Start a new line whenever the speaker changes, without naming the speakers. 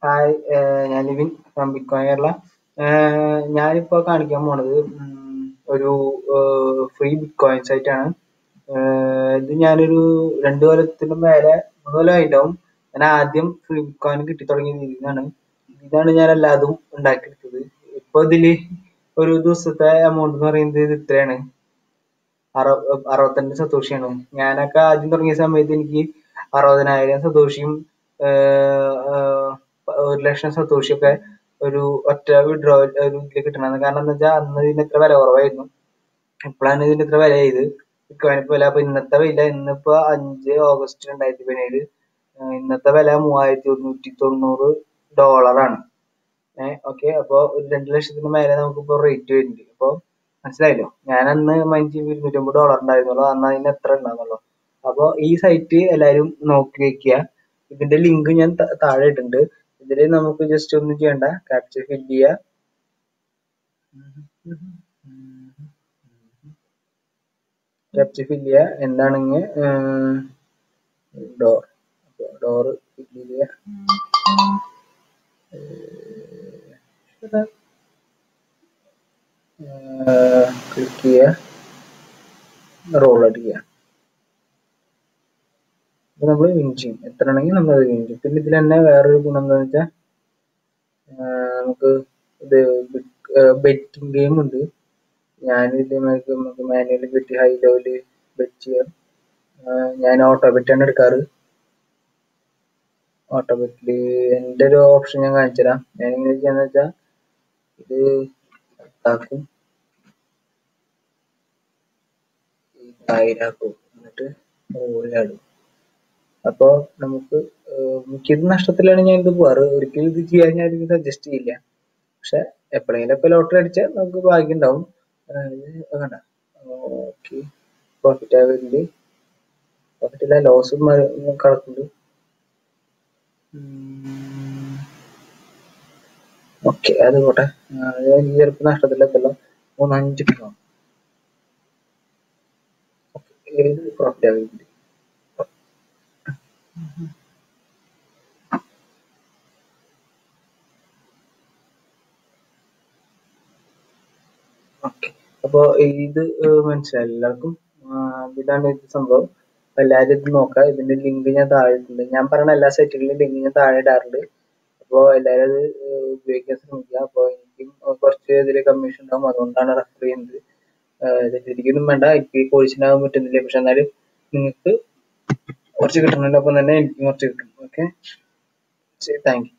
Hi, ഞാൻ living from bitcoin Kerala. ഞാനിപ്പോൾ കാണിക്കാൻ പോണത് ഒരു ഫ്രീ ബിറ്റ്കോയിൻ സൈറ്റ് ആണ്. ഇത് ഞാനൊരു 2 കൊല്ലത്തിന് മേലെ 3 കൊല്ലമായിട്ടുണ്ടാവും. ഞാൻ ആദ്യം ഫ്രീ ബിറ്റ്കോയിൻ കിട്ടി തുടങ്ങിയത് ഇതാണ് ഞാൻ എല്ലാതും ഉണ്ടാക്കിയെടുത്തത്. ഇപ്പൊ ഇതില് ഒരു ദിവസത്തെ എമൗണ്ട് എന്ന് പറയുന്നത് ഇത് ഇത്രയാണ്, 62 സതോഷിയാണ്. ഞാനൊക്കെ ആദ്യം തുടങ്ങിയ സമയത്ത് എനിക്ക് 60,000 സതോഷിയും 1 ലക്ഷം സതോഷിയൊക്കെ ഒരു ഒറ്റ വിഡ്രോ ഇതിൽ കിട്ടണത്. കാരണം എന്താ വെച്ചാൽ അന്ന് ഇതിന് ഇത്ര വില കുറവായിരുന്നു. ഇപ്പോഴാണ് ഇതിന് ഇത്ര വിലയായത്, ബിറ്റ്കോയിൻ വില. അപ്പൊ ഇന്നത്തെ വില, ഇന്നിപ്പോ 5 ഓഗസ്റ്റ് 2017, ഇന്നത്തെ വില $3190 ഓക്കെ. അപ്പൊ ഒരു 2 ലക്ഷത്തിന് മേലെ നമുക്കിപ്പോ റേറ്റ് വരുന്നുണ്ട്. അപ്പൊ മനസ്സിലായല്ലോ, ഞാൻ അന്ന് മൈൻഡ് $250 ഉണ്ടായിരുന്നുള്ളൂ, അന്ന് അതിന് എത്ര ഉണ്ടാകുന്നുള്ളൂ. അപ്പൊ ഈ സൈറ്റ് എല്ലാരും നോക്കി വെക്കുക. ഇതിന്റെ ലിങ്ക് ഞാൻ താഴെ ഇട്ടിട്ടുണ്ട്. ഇതില് നമുക്ക് ജസ്റ്റ് ഒന്നും ചെയ്യണ്ട, ക്യാപ്ചർ ഫില്ല് ചെയ്യുക. എന്താണെങ്കിൽ ഡോർ ഫില്ല് ചെയ്യുക. ക്ലിക്ക് ചെയ്യുക, റോൾ അടിക്കുക. അപ്പൊ നമ്മൾ വിൻ ചെയ്യും. എത്ര ആണെങ്കിൽ നമ്മൾ അത് വിൻ ചെയ്യും. പിന്നെ ഇതിൽ തന്നെ വേറൊരു ഗുണം എന്താണെന്ന് വെച്ചാൽ നമുക്ക് ഇത് ബെറ്റിംഗ് ഗെയിം ഉണ്ട്. ഞാനിത് നമുക്ക് manually bet, high level bet ചെയ്യാം. ഞാൻ ഓട്ടോ ബെറ്റാണ് എടുക്കാറ്. ഓട്ടോ ബെറ്റില് എൻ്റെ ഒരു ഓപ്ഷൻ ഞാൻ കാണിച്ചു തരാം. ഞാൻ എങ്ങനെ ചെയ്യാന്ന് വെച്ചാൽ ഇത് ആക്കും, ആയിരാക്കും, എന്നിട്ട് റോളിലാടും. അപ്പൊ നമുക്ക് മിക്കത് നഷ്ടത്തിലാണ് ഞാൻ ഇത് പോവാറ്. ഒരിക്കലും ഇത് ചെയ്യാൻ ഞാൻ ഇത് സജസ്റ്റ് ചെയ്യില്ല. പക്ഷെ എപ്പോഴെങ്കിലും ഒക്കെ ലോട്ടറി അടിച്ചാൽ നമുക്ക് ഭാഗ്യം ഉണ്ടാവും. വേണ്ട, ഓക്കെ. പ്രോഫിറ്റ് ആവില്ല, പ്രോഫിറ്റില്ല, ലോസും കിടക്കുന്നുണ്ട്. ഓക്കെ, അത് പോട്ടെ. എനിക്ക് ചിലപ്പോൾ നഷ്ടത്തിലെത്തല്ലോ. 5 കിട്ടണം. പ്രോഫിറ്റ് ആവില്ല. ഓക്കെ, അപ്പൊ ഇത് മനസ്സിലായി എല്ലാവർക്കും. ഇതാണ് ഇത് സംഭവം. എല്ലാവരും ഇത് നോക്കാം. ഇതിന്റെ ലിങ്ക് ഞാൻ താഴെ ഇട്ടുണ്ട്. ഞാൻ പറയുന്ന എല്ലാ സൈറ്റുകളിലും ലിങ്ക് ഞാൻ താഴെ ഇടാറുണ്ട്. അപ്പോൾ എല്ലാവരും അത് ഉപയോഗിക്കാൻ ശ്രമിക്കുക. അപ്പോൾ എനിക്കും കുറച്ച് ഇതിൽ കമ്മീഷൻ ഉണ്ടാവും, അതുകൊണ്ടാണ് റെഫർ ചെയ്യുന്നത്. തെറ്റിദ്ധരിക്കൊന്നും വേണ്ട, എനിക്ക് ഈ കോഴ്സിനാകാൻ പറ്റുന്നില്ല. പക്ഷെ എന്നാലും നിങ്ങൾക്ക് കുറച്ച് കിട്ടണതിനൊപ്പം തന്നെ എനിക്കും കുറച്ച് കിട്ടും. ഓക്കെ, ശരി, താങ്ക് യു.